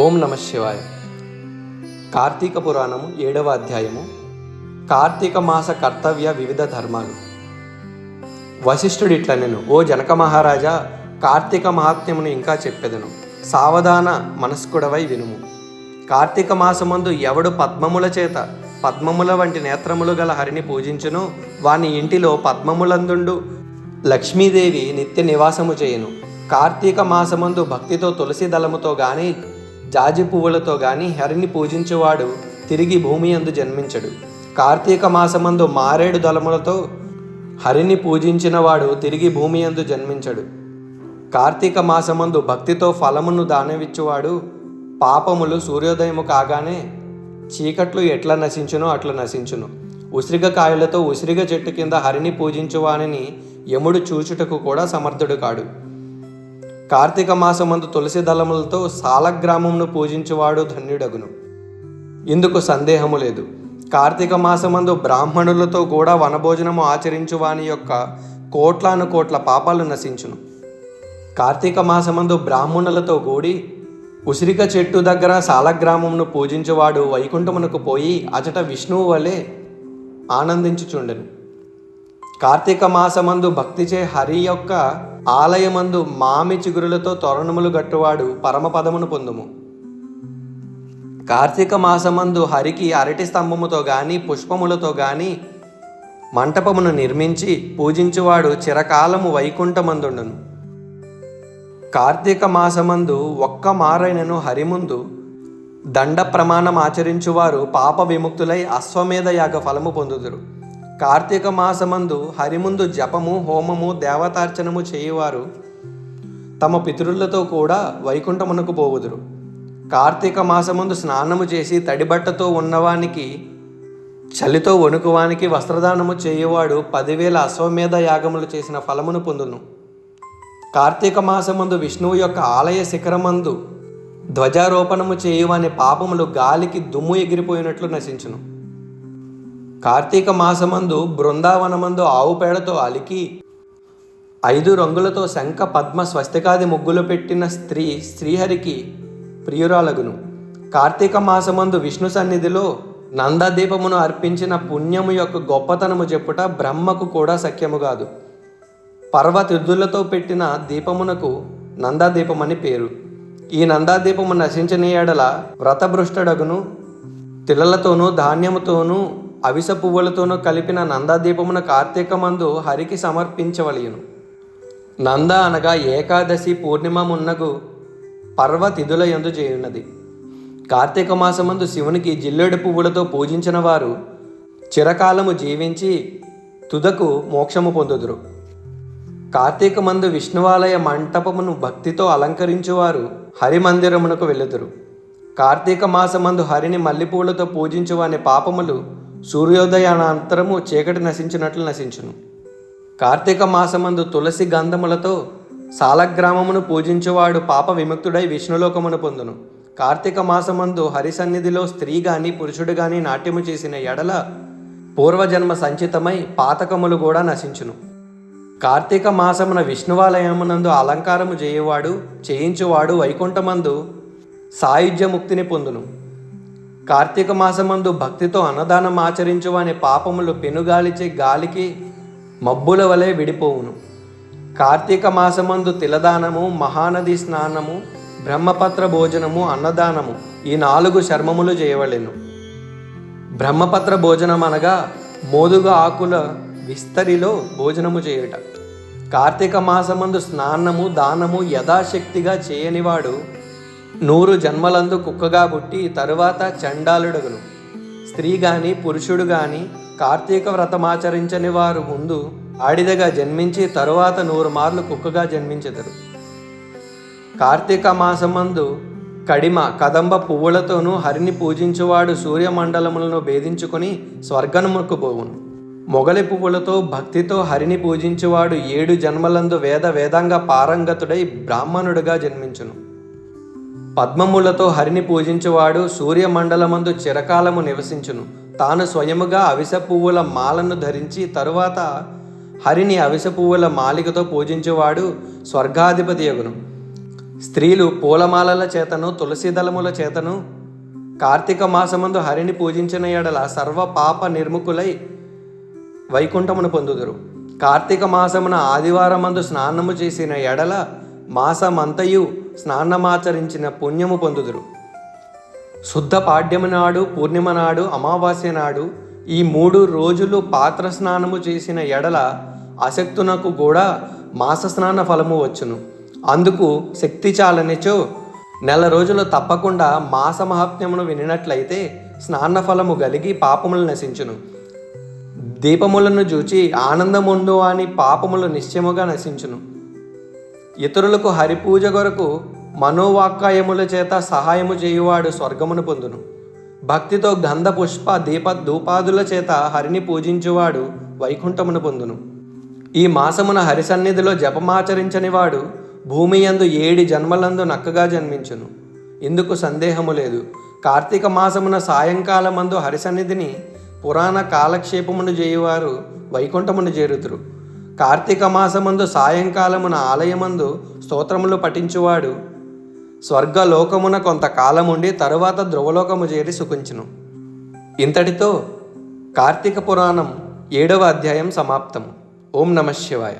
ఓం నమ శివాయ. కార్తీక పురాణము 7వ అధ్యాయము. కార్తీక మాస కర్తవ్య వివిధ ధర్మాలు. వశిష్ఠుడిట్లనెను: ఓ జనక మహారాజా, కార్తీక మహాత్మ్యమును ఇంకా చెప్పెదను. సావధాన మనస్కుడవై వినుము. కార్తీక మాసమందు ఎవడు పద్మముల చేత పద్మముల వంటి నేత్రములు గల హరిని పూజించును, వాని ఇంటిలో పద్మములందుండు లక్ష్మీదేవి నిత్య నివాసము చేయును. కార్తీక మాసమందు భక్తితో తులసి దళముతో గాని జాజి పువ్వులతో గాని హరిని పూజించువాడు తిరిగి భూమి యందు జన్మించడు. కార్తీక మాసమందు మారేడు దళములతో హరిని పూజించిన వాడు తిరిగి భూమి యందు జన్మించడు. కార్తీక మాసమందు భక్తితో ఫలమును దానవిచ్చువాడు పాపములు సూర్యోదయము కాగానే చీకట్లు ఎట్లా నశించునో అట్లా నశించును. ఉసిరిగ కాయలతో ఉసిరిగ చెట్టు కింద హరిని పూజించువానిని యముడు చూచుటకు కూడా సమర్థుడు కాడు. కార్తీక మాసమందు తులసి దళములతో సాలగ్రామమును పూజించువాడు ధన్యుడగును. ఇందుకు సందేహము లేదు. కార్తీక మాసమందు బ్రాహ్మణులతో కూడా వనభోజనము ఆచరించు వాని యొక్క కోట్లాను కోట్ల పాపాలు నశించును. కార్తీక మాసమందు బ్రాహ్మణులతో కూడి ఉసిరిక చెట్టు దగ్గర సాలగ్రామమును పూజించువాడు వైకుంఠమునకు పోయి అచట విష్ణువు వలె ఆనందించుచుండెను. కార్తీక మాసమందు భక్తిచే హరి యొక్క ఆలయమందు మామి చిగురులతో తోరణములు గట్టువాడు పరమపదమును పొందుము. కార్తీక మాసమందు హరికి అరటి స్తంభముతో గాని పుష్పములతో గాని మంటపమును నిర్మించి పూజించువాడు చిరకాలము వైకుంఠమందుండును. కార్తీక మాసమందు ఒక్క మారైనను హరిముందు దండ ప్రమాణం ఆచరించువారు పాప విముక్తులై అశ్వమేధ యాగ ఫలము పొందుదురు. కార్తీక మాసమందు హరిముందు జపము హోమము దేవతార్చనము చేయువారు తమ పితరులతో కూడా వైకుంఠమునకు పోవుదురు. కార్తీక మాసమందు స్నానము చేసి తడిబట్టతో ఉన్నవానికి చలితో వణుకువానికి వస్త్రదానము చేయువాడు 10,000 అశ్వమేధ యాగములు చేసిన ఫలమును పొందును. కార్తీక మాసమందు విష్ణువు యొక్క ఆలయ శిఖరమందు ధ్వజారోపణము చేయువాని పాపములు గాలికి దుమ్ము ఎగిరిపోయినట్లు నశించును. కార్తీక మాసమందు బృందావనమందు ఆవు పేడతో అలికి 5 రంగులతో శంఖ పద్మ స్వస్తికాది ముగ్గులు పెట్టిన స్త్రీ శ్రీహరికి ప్రియురాలగును. కార్తీక మాసమందు విష్ణు సన్నిధిలో నందదీపమును అర్పించిన పుణ్యము యొక్క గొప్పతనము చెప్పుట బ్రహ్మకు కూడా సఖ్యము కాదు. పర్వతిద్దులతో పెట్టిన దీపమునకు నందాదీపమని పేరు. ఈ నందాదీపము నశించని ఎడల వ్రతభృష్టడగును. తిలలతోనూ ధాన్యముతోనూ అవిస పువ్వులతోనూ కలిపిన నందాదీపమున కార్తీకమందు హరికి సమర్పించవలయును. నంద అనగా ఏకాదశి పూర్ణిమ మున్నగు పర్వతిథుల యందు చేయున్నది. కార్తీక మాసమందు శివునికి జిల్లేడు పువ్వులతో పూజించిన వారు చిరకాలము జీవించి తుదకు మోక్షము పొందుదురు. కార్తీకమందు విష్ణువాలయ మంటపమును భక్తితో అలంకరించువారు హరిమందిరమునకు వెళ్ళుదురు. కార్తీక మాసమందు హరిని మల్లెపూలతో పూజించువాని పాపములు సూర్యోదయానంతరము చీకటి నశించినట్లు నశించును. కార్తీక మాసమందు తులసి గంధములతో సాలగ్రామమును పూజించువాడు పాప విముక్తుడై విష్ణులోకమును పొందును. కార్తీక మాసమందు హరి సన్నిధిలో స్త్రీ గాని పురుషుడు గాని నాట్యము చేసిన ఎడల పూర్వజన్మ సంచితమై పాతకములు కూడా నశించును. కార్తీక మాసమున విష్ణువాలయమునందు అలంకారము చేయించువాడు వైకుంఠమందు సాయుధ్యముక్తిని పొందును. కార్తీక మాసమందు భక్తితో అన్నదానం ఆచరించువాని పాపములు పెనుగాలిచే గాలికి మబ్బుల వలె విడిపోవును. కార్తీక మాసమందు తిలదానము, మహానది స్నానము, బ్రహ్మపత్ర భోజనము, అన్నదానము ఈ 4 శర్మములు చేయవలెను. బ్రహ్మపత్ర భోజనం అనగా మోదుగ ఆకుల విస్తరిలో భోజనము చేయుట. కార్తీక మాసమందు స్నానము దానము యథాశక్తిగా చేయనివాడు 100 జన్మలందు కుక్కగా పుట్టి తరువాత చండాలుడగును. స్త్రీ గాని పురుషుడు గాని కార్తీక వ్రతమాచరించని వారు ముందు ఆడిదగా జన్మించి తరువాత 100 మార్లు కుక్కగా జన్మించెదరు. కార్తీక మాసమందు కడిమ కదంబ పువ్వులతోనూ హరిని పూజించువాడు సూర్యమండలములను భేదించుకొని స్వర్గమునకు పోవును. మొగలి పువ్వులతో భక్తితో హరిని పూజించువాడు 7 జన్మలందు వేదాంగ పారంగతుడై బ్రాహ్మణుడుగా జన్మించును. పద్మములతో హరిని పూజించువాడు సూర్యమండలమందు చిరకాలము నివసించును. తాను స్వయముగా అవిసె పువ్వుల మాలను ధరించి తరువాత హరిని అవిసె పువ్వుల మాలికతో పూజించువాడు స్వర్గాధిపతి యగును. స్త్రీలు పూలమాలల చేతను తులసి దళముల చేతను కార్తీక మాసమందు హరిని పూజించిన ఎడల సర్వ పాప నిర్ముకులై వైకుంఠమును పొందుదురు. కార్తీక మాసమున ఆదివారమందు స్నానము చేసిన ఎడల మాసమంతయు స్నానమాచరించిన పుణ్యము పొందుదురు. శుద్ధ పాడ్యము నాడు, పూర్ణిమ నాడు, అమావాస్య నాడు ఈ 3 రోజులు పాత్ర స్నానము చేసిన ఎడల అశక్తునకు కూడా మాస స్నాన ఫలము వచ్చును. అందుకు శక్తి చాలనిచో 1 రోజులు తప్పకుండా మాస మహాత్మ్యమును వినినట్లయితే స్నాన ఫలము కలిగి పాపములు నశించును. దీపములను చూచి ఆనందముందు అని పాపములు నిశ్చయముగా నశించును. ఇతరులకు హరిపూజ కొరకు మనోవాక్కాయముల చేత సహాయము చేయువాడు స్వర్గమును పొందును. భక్తితో గంధ పుష్ప దీప ధూపాదుల చేత హరిని పూజించువాడు వైకుంఠమును పొందును. ఈ మాసమున హరి సన్నిధిలో జపమాచరించని వాడు భూమి యందు 7 జన్మలందు నక్కగా జన్మించును. ఇందుకు సందేహము లేదు. కార్తీక మాసమున సాయంకాలమందు హరి సన్నిధిని పురాణ కాలక్షేపమును చేయువారు వైకుంఠమును చేరుతురు. కార్తీక మాసమందు సాయంకాలమున ఆలయమందు స్తోత్రములు పఠించువాడు స్వర్గలోకమున కొంతకాలముండి తరువాత ధ్రువలోకము చేరి సుఖించును. ఇంతటితో కార్తీక పురాణం 7వ అధ్యాయం సమాప్తం. ఓం నమః శివాయ.